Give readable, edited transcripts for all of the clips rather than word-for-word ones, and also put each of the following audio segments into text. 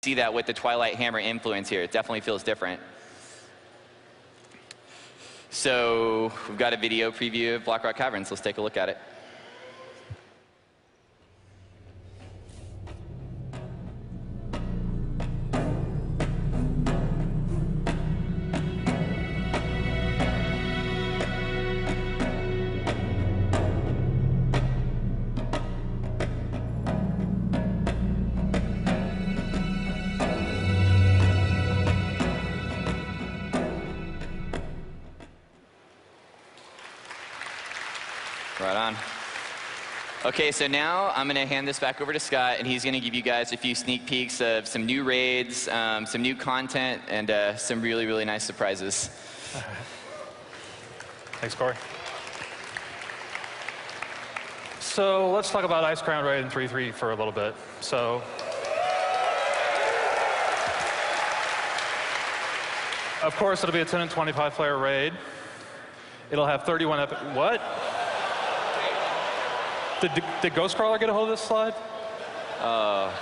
see that with the Twilight Hammer influence here. It definitely feels different. So we've got a video preview of Blackrock Caverns. Let's take a look at it. Right on. Okay, so now I'm going to hand this back over to Scott, and he's going to give you guys a few sneak peeks of some new raids, some new content, and some really, really nice surprises. Thanks, Corey. So let's talk about Icecrown Raid in 3.3 for a little bit. So of course, it'll be a 10 and 25 player raid. It'll have 31 epic. What? Did Ghostcrawler get a hold of this slide?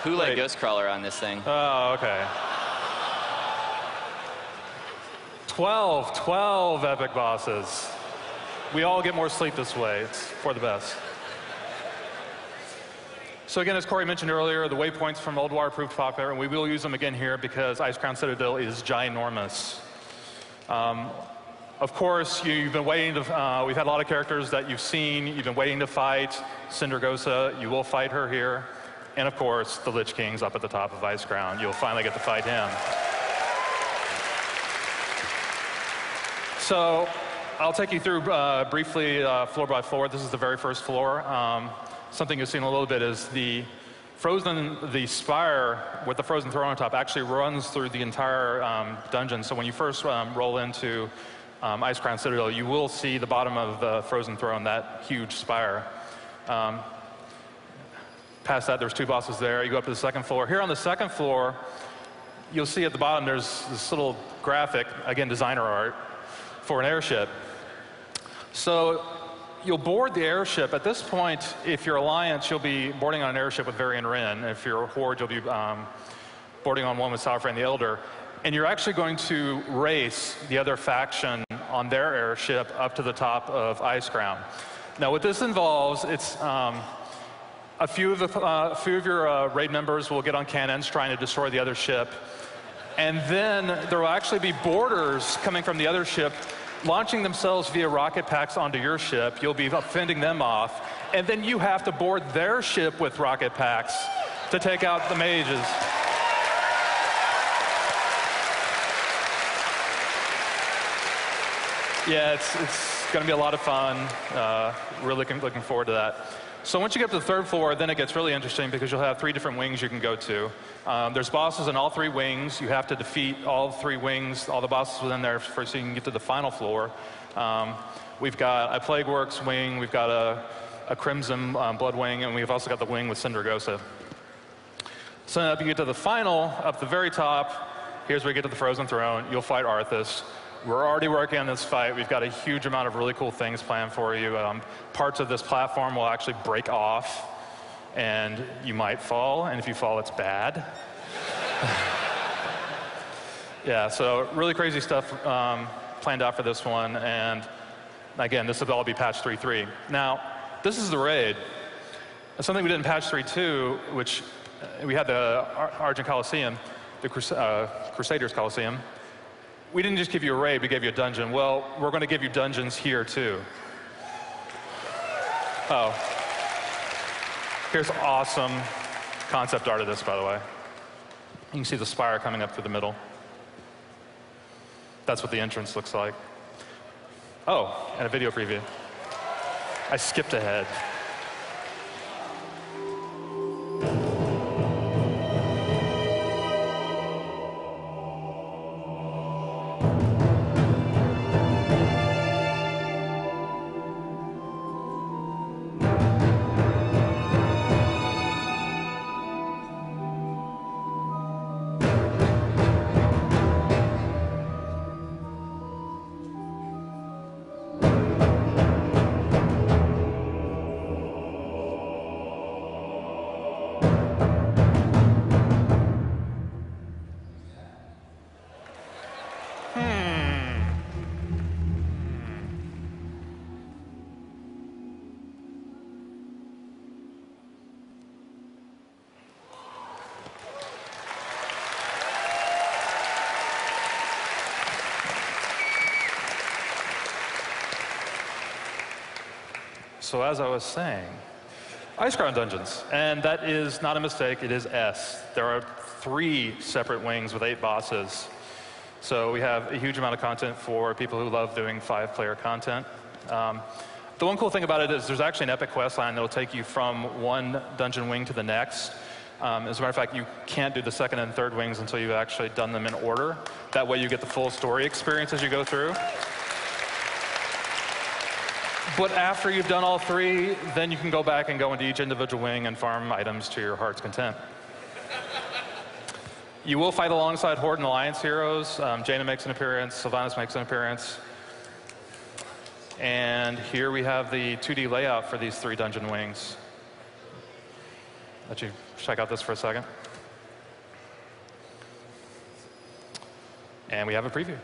Who let Ghostcrawler on this thing? Oh, okay. 12 epic bosses. We all get more sleep this way. It's for the best. So again, as Corey mentioned earlier, the waypoints from Old War proved popular, and we will use them again here because Icecrown Citadel is ginormous. Of course, you've been waiting to, we've had a lot of characters that you've seen, you've been waiting to fight. Sindragosa, you will fight her here. And of course, the Lich King's up at the top of Icecrown. You'll finally get to fight him. So I'll take you through briefly floor by floor. This is the very first floor. Something you've seen a little bit is the spire with the frozen throne on top actually runs through the entire dungeon. So when you first roll into Icecrown Citadel, you will see the bottom of the frozen throne, that huge spire. Past that, there's 2 bosses there. You go up to the second floor. Here on the second floor, you'll see at the bottom there's this little graphic, again, designer art, for an airship. So you'll board the airship. At this point, if you're Alliance, you'll be boarding on an airship with Varian Wrynn. If you're Horde, you'll be boarding on one with Sauerfrain the Elder. And you're actually going to race the other faction on their airship up to the top of Icecrown. Now, what this involves, it's a few of your raid members will get on cannons trying to destroy the other ship. And then there will actually be boarders coming from the other ship launching themselves via rocket packs onto your ship. You'll be fending them off. And then you have to board their ship with rocket packs to take out the mages. Yeah, it's going to be a lot of fun. Really looking forward to that. So once you get to the third floor, then it gets really interesting because you'll have 3 different wings you can go to. There's bosses in all 3 wings. You have to defeat all 3 wings, all the bosses within there, so you can get to the final floor. We've got a Plague Works wing, we've got a Crimson Blood wing, and we've also got the wing with Sindragosa. So up you get to the final, up the very top, here's where you get to the Frozen Throne. You'll fight Arthas. We're already working on this fight. We've got a huge amount of really cool things planned for you. Parts of this platform will actually break off, and you might fall, and if you fall, it's bad. Yeah, so really crazy stuff planned out for this one, and again, this will all be patch 3.3. Now, this is the raid. Something we did in patch 3.2, which we had the Argent Coliseum, the Crusaders Coliseum. We didn't just give you a raid, we gave you a dungeon. Well, we're going to give you dungeons here, too. Oh. Here's awesome concept art of this, by the way. You can see the spire coming up through the middle. That's what the entrance looks like. Oh, and a video preview. I skipped ahead. So as I was saying, Iceground Dungeons, and that is not a mistake, it is S. There are 3 separate wings with 8 bosses. So we have a huge amount of content for people who love doing 5-player content. The one cool thing about it is there's actually an epic quest line that will take you from one dungeon wing to the next. As a matter of fact, you can't do the second and third wings until you've actually done them in order. That way you get the full story experience as you go through. But after you've done all 3, then you can go back and go into each individual wing and farm items to your heart's content. You will fight alongside Horde and Alliance heroes. Jaina makes an appearance, Sylvanas makes an appearance. And here we have the 2D layout for these 3 dungeon wings. Let you check out this for a second. And we have a preview.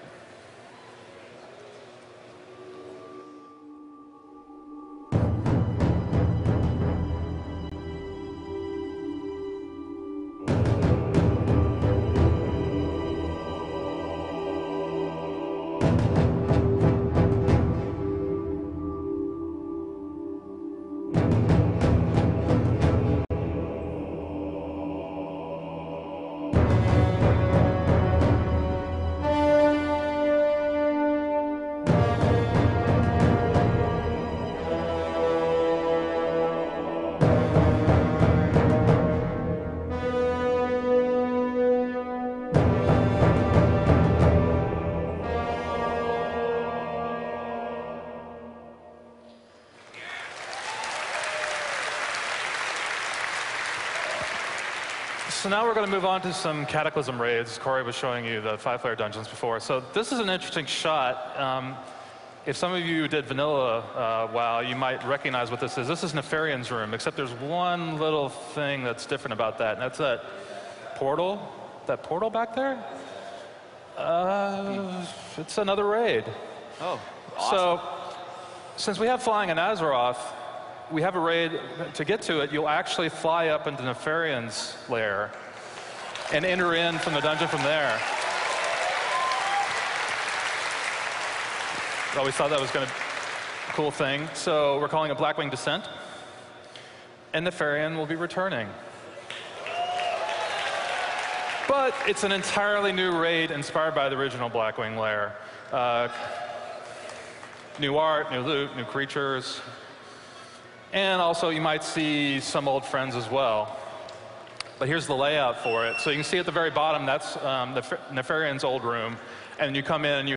So now we're going to move on to some Cataclysm raids. Corey was showing you the 5-player dungeons before. So this is an interesting shot. If some of you did vanilla WoW, you might recognize what this is. This is Nefarian's room, except there's one little thing that's different about that, and that's that portal. That portal back there? It's another raid. Oh, awesome. So since we have flying in Azeroth, we have a raid. To get to it, you'll actually fly up into Nefarian's lair and enter in from the dungeon from there. I always thought that was going to be a cool thing. So we're calling it Blackwing Descent. And Nefarian will be returning. But it's an entirely new raid inspired by the original Blackwing lair. New art, new loot, new creatures. And also, you might see some old friends as well. But here's the layout for it. So you can see at the very bottom, that's Nefarian's old room. And you come in and you